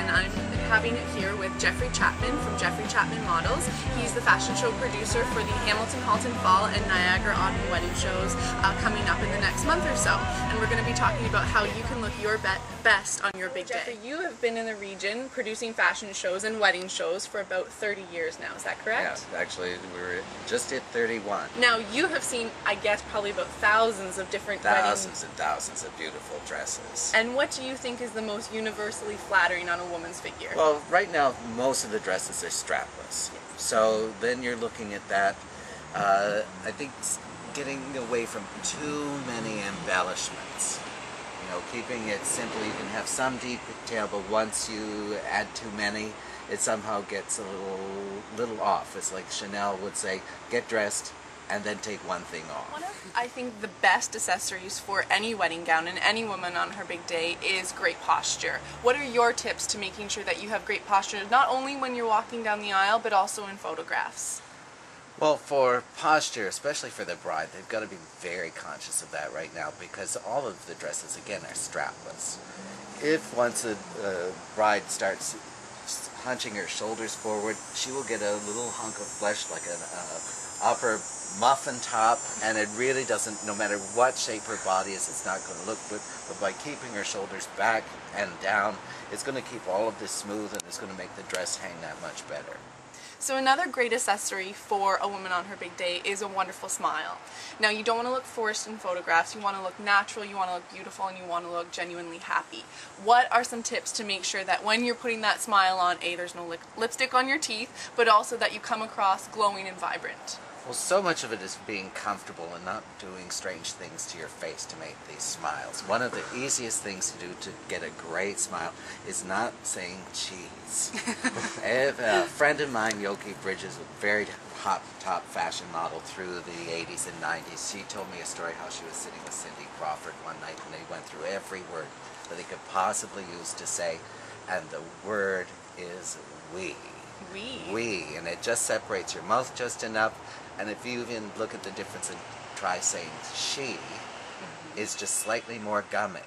and I'm having it here with Geoffrey Chapman from Geoffrey Chapman Models. He's the fashion show producer for the Hamilton, Halton Fall and Niagara Autumn wedding shows coming up in the next month or so. And we're going to be talking about how you can look your best on your big day. Geoffrey, you have been in the region producing fashion shows and wedding shows for about 30 years now, is that correct? Yeah, actually we're just at 31. Now you have seen, I guess, probably about thousands of different Thousands and thousands of beautiful dresses. And what do you think is the most universally flattering on a woman's figure? Well, right now most of the dresses are strapless. So then you're looking at that. I think getting away from too many embellishments. You know, keeping it simple. You can have some detail, but once you add too many, it somehow gets a little off. It's like Chanel would say, get dressed and then take one thing off. One of, I think, the best accessories for any wedding gown and any woman on her big day is great posture. What are your tips to making sure that you have great posture, not only when you're walking down the aisle, but also in photographs? Well, for posture, especially for the bride, they've got to be very conscious of that right now because all of the dresses, again, are strapless. If once a bride starts hunching her shoulders forward, she will get a little hunk of flesh like an upper muffin top, and it really doesn't, no matter what shape her body is, it's not going to look good. But by keeping her shoulders back and down, it's going to keep all of this smooth and it's going to make the dress hang that much better. So another great accessory for a woman on her big day is a wonderful smile. Now, you don't want to look forced in photographs, you want to look natural, you want to look beautiful, and you want to look genuinely happy. What are some tips to make sure that when you're putting that smile on, A, there's no lipstick on your teeth, but also that you come across glowing and vibrant? Well, so much of it is being comfortable and not doing strange things to your face to make these smiles. One of the easiest things to do to get a great smile is not saying cheese. A friend of mine, Yogi Bridges, a very hot top fashion model through the 80s and 90s, she told me a story how she was sitting with Cindy Crawford one night and they went through every word that they could possibly use to say, and the word is we. We, and it just separates your mouth just enough. And if you even look at the difference and try saying she, is just slightly more gummy.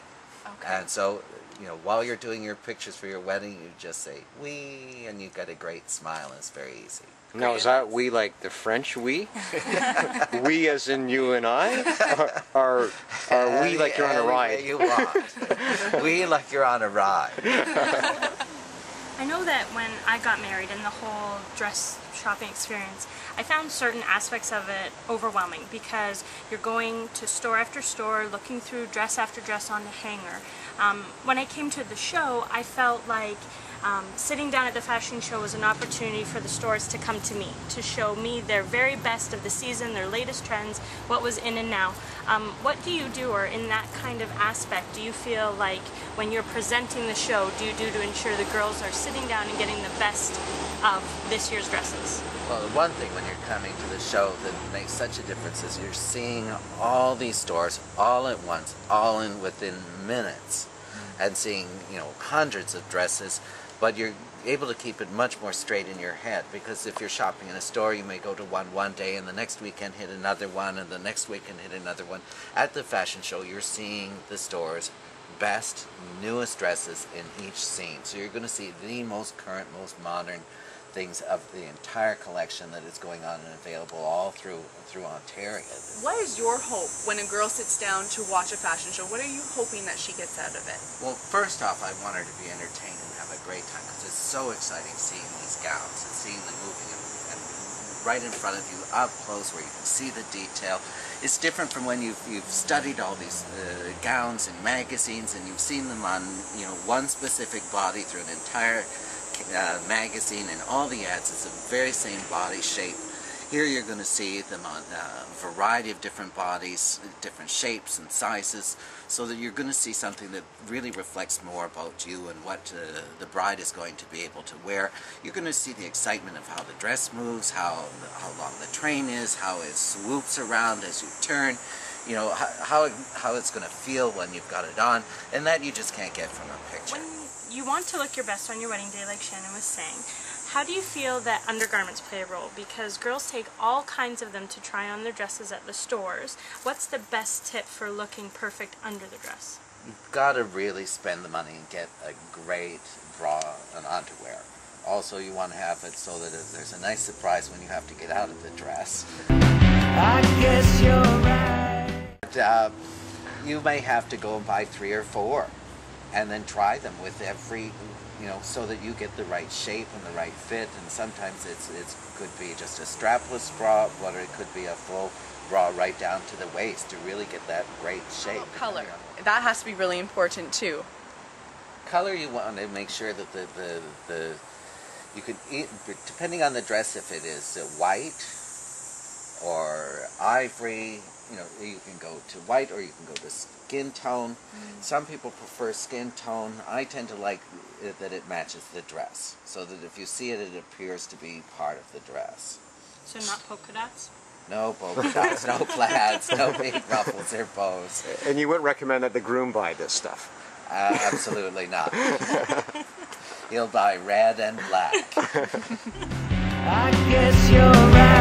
Okay. And so, you know, while you're doing your pictures for your wedding, you just say we, and you get a great smile, and it's very easy. Now, is that we like the French we? We as in you and I? Or we like you're on a ride? You want. We like you're on a ride. I know that when I got married and the whole dress shopping experience, I found certain aspects of it overwhelming because you're going to store after store, looking through dress after dress on the hanger. When I came to the show, I felt like sitting down at the fashion show was an opportunity for the stores to come to me, to show me their very best of the season, their latest trends, what was in and now. What do you do, or in that kind of aspect, do you feel like when you're presenting the show, do you do to ensure the girls are sitting down and getting the best of this year's dresses? Well, the one thing when you're coming to the show that makes such a difference is you're seeing all these stores all at once, all in within minutes, and seeing, you know, hundreds of dresses, but you're able to keep it much more straight in your head, because if you're shopping in a store, you may go to one day, and the next weekend hit another one, and the next weekend hit another one. At the fashion show, you're seeing the store's best, newest dresses in each scene. So you're going to see the most current, most modern things of the entire collection that is going on and available all through Ontario. What is your hope when a girl sits down to watch a fashion show? What are you hoping that she gets out of it? Well, first off, I want her to be entertained and have a great time, because it's so exciting seeing these gowns and seeing them moving and right in front of you, up close, where you can see the detail. It's different from when you've studied all these gowns in magazines and you've seen them on, you know, one specific body through an entire magazine, and all the ads is the very same body shape. Here you're going to see them on a variety of different bodies, different shapes and sizes, so that you're going to see something that really reflects more about you and what the bride is going to be able to wear. You're going to see the excitement of how the dress moves, how long the train is, how it swoops around as you turn, you know, how it's going to feel when you've got it on, and that you just can't get from a picture. You want to look your best on your wedding day, like Shannon was saying. How do you feel that undergarments play a role? Because girls take all kinds of them to try on their dresses at the stores. What's the best tip for looking perfect under the dress? You've got to really spend the money and get a great bra and underwear. Also, you want to have it so that there's a nice surprise when you have to get out of the dress. I guess you're right. But, you may have to go and buy 3 or 4 and then try them with every, you know, so that you get the right shape and the right fit. And sometimes it could be just a strapless bra, or it could be a full bra right down to the waist to really get that great shape. Oh, color. That has to be really important too. Color, you want to make sure that you can eat, depending on the dress, if it is white or ivory, you know, you can go to white or you can go to skin tone. Some people prefer skin tone. I tend to like it, that it matches the dress, so that if you see it, it appears to be part of the dress. So not polka dots? No polka dots, no plaids, no big ruffles or bows. And you wouldn't recommend that the groom buy this stuff? Absolutely not. He'll buy red and black. I guess you're right.